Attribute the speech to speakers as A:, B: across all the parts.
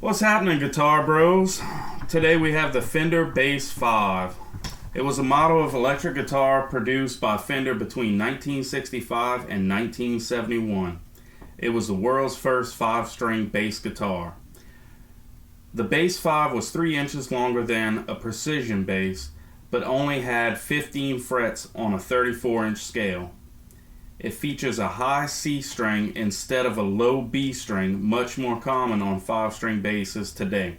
A: What's happening, Guitar Bros? Today we have the Fender Bass 5. It was a model of electric guitar produced by Fender between 1965 and 1971. It was the world's first 5-string bass guitar. The Bass 5 was 3 inches longer than a precision bass, but only had 15 frets on a 34-inch scale. It features a high C string instead of a low B string, much more common on 5-string basses today.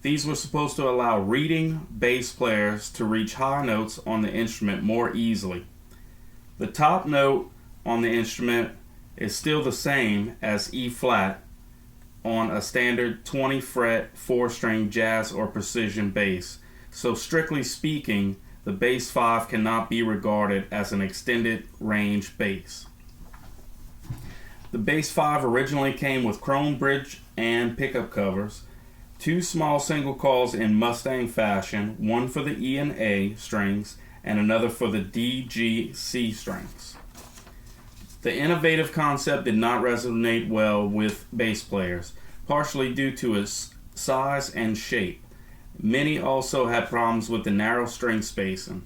A: These were supposed to allow reading bass players to reach high notes on the instrument more easily. The top note on the instrument is still the same as E flat on a standard 20-fret 4-string jazz or precision bass, so strictly speaking, the Bass 5 cannot be regarded as an extended range bass. The Bass 5 originally came with chrome bridge and pickup covers, 2 small single coils in Mustang fashion, one for the E and A strings and another for the D, G, C strings. The innovative concept did not resonate well with bass players, partially due to its size and shape. Many also had problems with the narrow string spacing.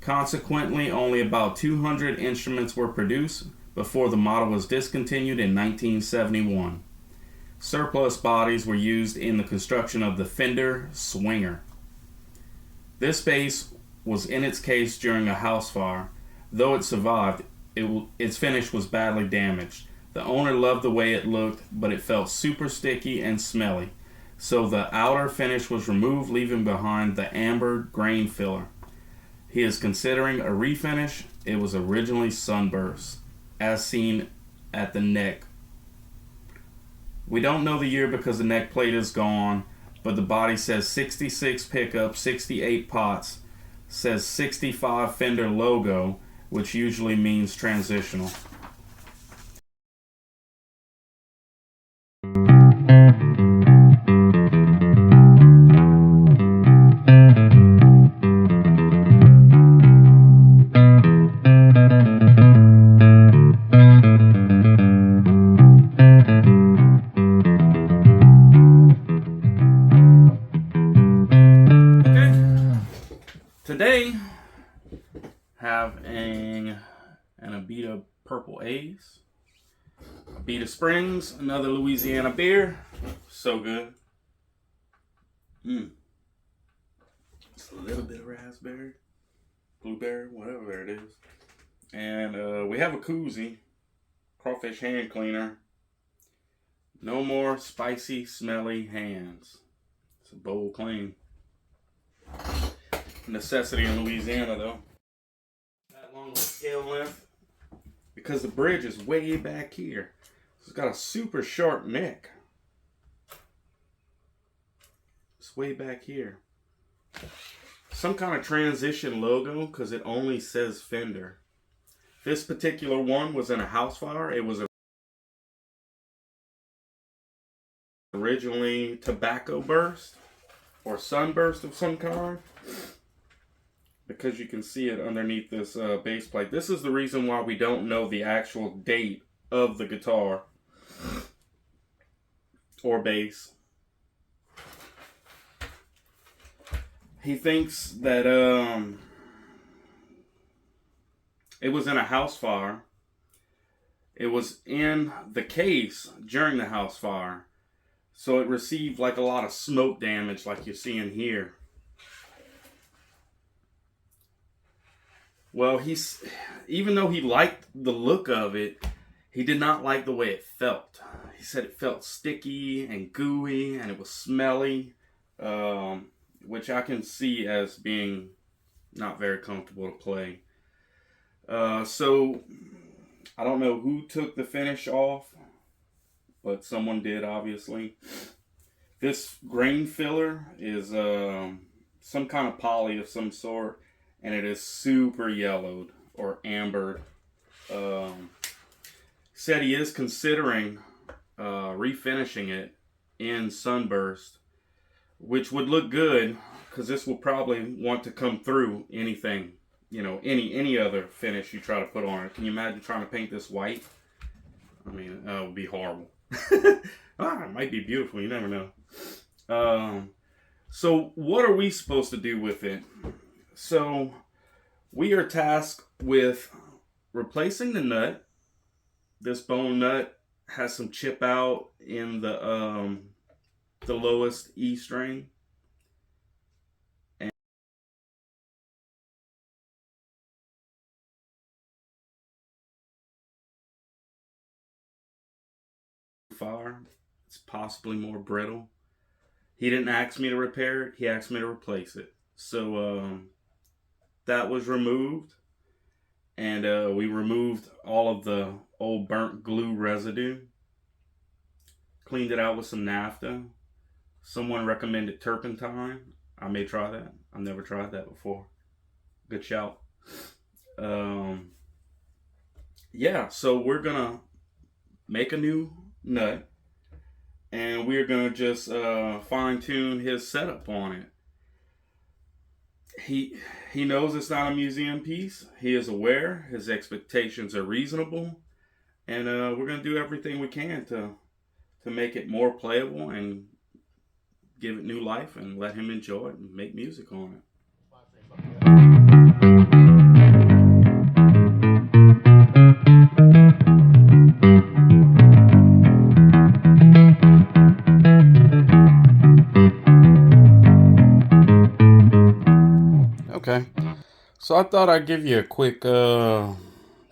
A: Consequently, only about 200 instruments were produced before the model was discontinued in 1971. Surplus bodies were used in the construction of the Fender Swinger. This bass was in its case during a house fire. Though it survived, its finish was badly damaged. The owner loved the way it looked, but it felt super sticky and smelly. So the outer finish was removed, leaving behind the ambered grain filler. He is considering a refinish. It was originally sunburst, as seen at the neck. We don't know the year because the neck plate is gone, but the body says 66 pickup, 68 pots, says 65 Fender logo, which usually means transitional. Today, having an Abita Purple Ace, Abita Springs, another Louisiana beer, so good. It's a little bit of raspberry, blueberry, whatever it is. And we have a koozie, crawfish hand cleaner. No more spicy, smelly hands. It's a bold claim. Necessity in Louisiana, though. That long of a scale length because the bridge is way back here. It's got a super sharp neck. It's way back here. Some kind of transition logo because it only says Fender. This particular one was in a house fire. It was originally tobacco burst or sunburst of some kind, because you can see it underneath this bass plate. This is the reason why we don't know the actual date of the guitar or bass. He thinks that it was in a house fire. It was in the case during the house fire, so it received like a lot of smoke damage like you're seeing here. Well, even though he liked the look of it, he did not like the way it felt. He said it felt sticky and gooey and it was smelly, which I can see as being not very comfortable to play. So, I don't know who took the finish off, but someone did, obviously. This grain filler is some kind of poly of some sort, and it is super yellowed or ambered. Said he is considering refinishing it in sunburst, which would look good because this will probably want to come through anything, any other finish you try to put on it. Can you imagine trying to paint this white? I mean, it would be horrible. It might be beautiful. You never know. So what are we supposed to do with it? So we are tasked with replacing the nut. This bone nut has some chip out in the lowest E string. And far, it's possibly more brittle. He didn't ask me to repair it. He asked me to replace it. So that was removed, and we removed all of the old burnt glue residue. Cleaned it out with some naphtha. Someone recommended turpentine. I may try that. I've never tried that before. Good shout. Um, yeah, so we're gonna make a new nut, and we're gonna just fine tune his setup on it. He he knows it's not a museum piece. He is aware. His expectations are reasonable, and we're gonna do everything we can to make it more playable and give it new life and let him enjoy it and make music on it. Okay, so I thought I'd give you a quick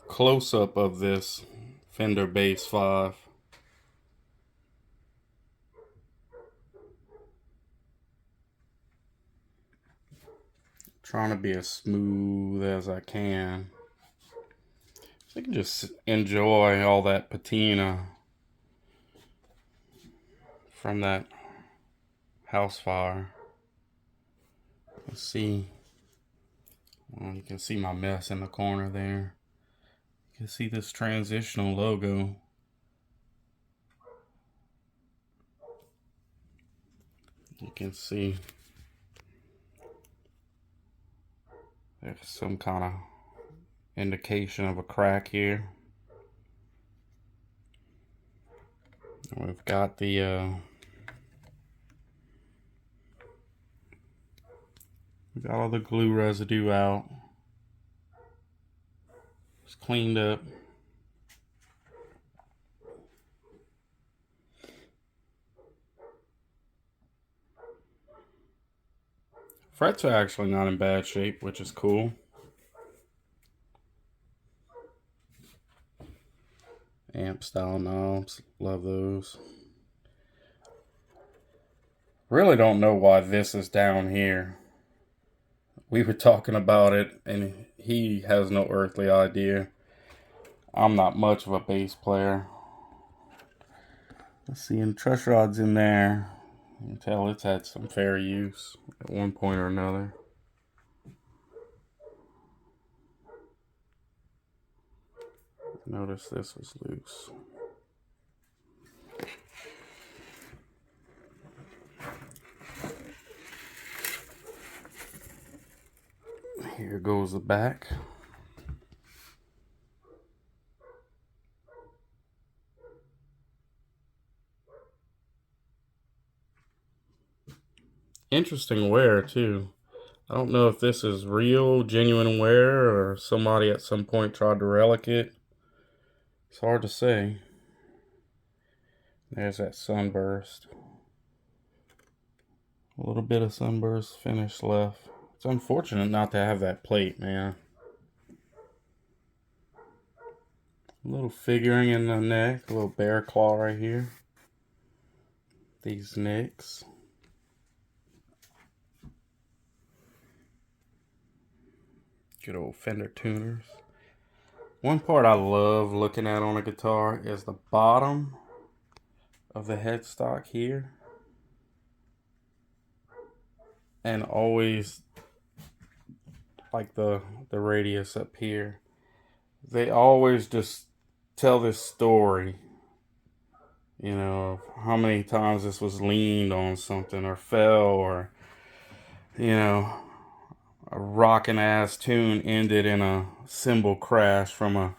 A: close up of this Fender Bass 5. Trying to be as smooth as I can, so you can just enjoy all that patina from that house fire. Let's see. Well, you can see my mess in the corner there. You can see this transitional logo. You can see there's some kind of indication of a crack here. We've got the we got all the glue residue out. It's cleaned up. Frets are actually not in bad shape, which is cool. Amp style knobs, love those. Really don't know why this is down here. We were talking about it, and he has no earthly idea. I'm not much of a bass player. Let's see, and truss rod's in there. You can tell it's had some fair use at one point or another. Notice this was loose. Here goes the back. Interesting wear too. I don't know if this is real, genuine wear, or somebody at some point tried to relic it. It's hard to say. There's that sunburst. A little bit of sunburst finish left. It's unfortunate not to have that plate, man. A little figuring in the neck, a little bear claw right here. These nicks. Good old Fender tuners. One part I love looking at on a guitar is the bottom of the headstock here. And always like the radius up here. They always just tell this story, you know, how many times this was leaned on something or fell, or, you know, a rockin' ass tune ended in a cymbal crash from a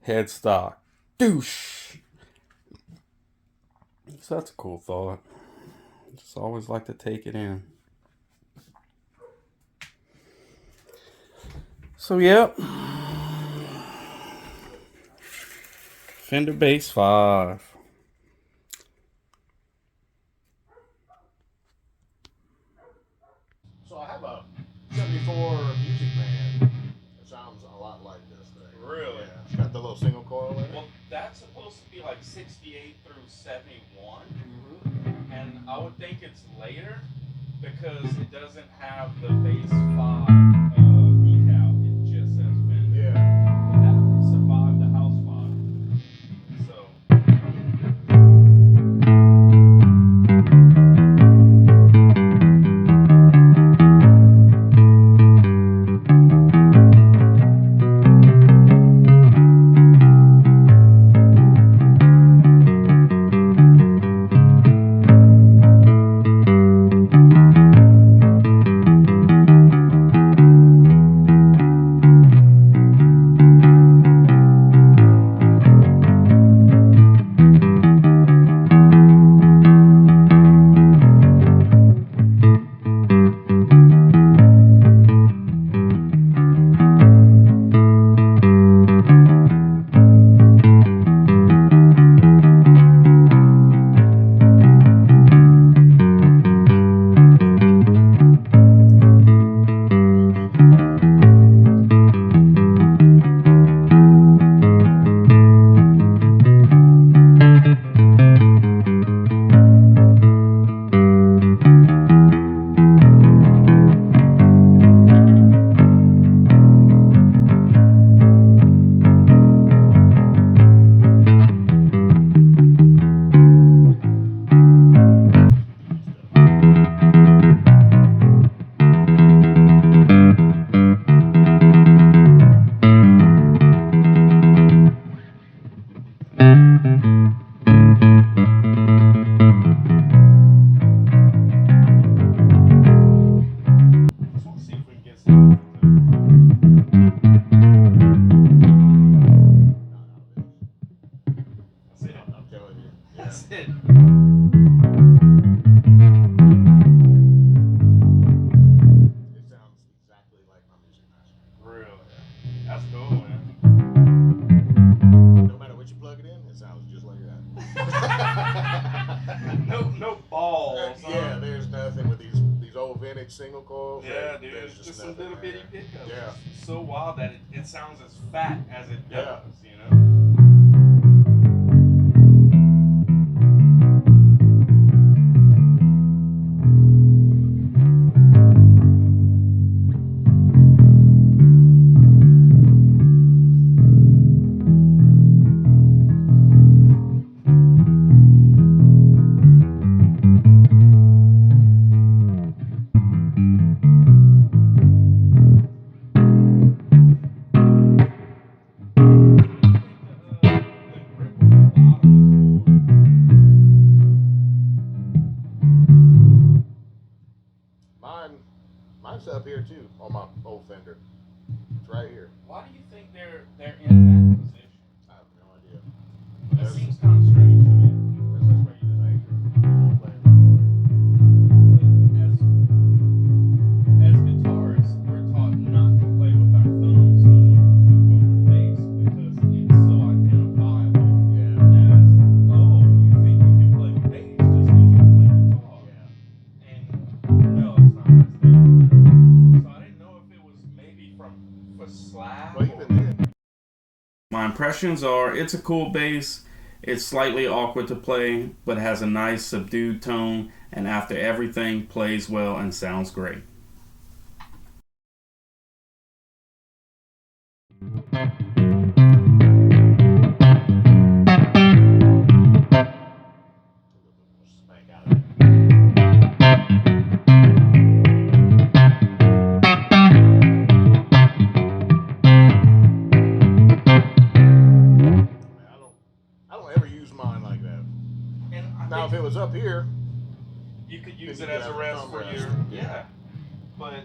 A: headstock. Douche! So that's a cool thought. Just always like to take it in. So, yep. Fender Bass 5.
B: So I have a 74 Music Man. It sounds a lot like this thing.
A: Really?
B: Yeah. It's got the little single coil in it.
A: Well, that's supposed to be like 68 through 71.
B: Mm-hmm.
A: And I would think it's later because it doesn't have the Bass 5 decal. It just says Fender.
B: Yeah.
A: But that survived the house fire. So. That's it.
B: It sounds exactly like my Music Master.
A: Really? That's cool, man.
B: No matter what you plug it in, it sounds just like that.
A: no balls.
B: Yeah, there's nothing with these old vintage single coils.
A: Yeah, dude.
B: There's
A: It's just some little bitty pickups.
B: Yeah.
A: It's so wild that it sounds as fat as it does,
B: Yeah.
A: you know?
B: Mine's up here too on my old Fender. It's right here.
A: Why do you think they're in that position?
B: I have no idea.
A: It seems kind of strange to me.
B: That's where you just anchor.
A: As guitarists, we're taught not to play with our thumbs when we move over the bass because it's so identifiable.
B: Yeah.
A: As, oh, you think you can play bass just because you play guitar.
B: Yeah.
A: And no, it's not. That's the, so I didn't know if it was maybe for slap.
B: Well, even then.
A: My impressions are it's a cool bass. It's slightly awkward to play, but has a nice subdued tone, and after everything, plays well and sounds great.
B: Spank out of it. I don't ever use mine like that.
A: And
B: Now, if it was up here,
A: you could use it as a rest for your
B: yeah.
A: But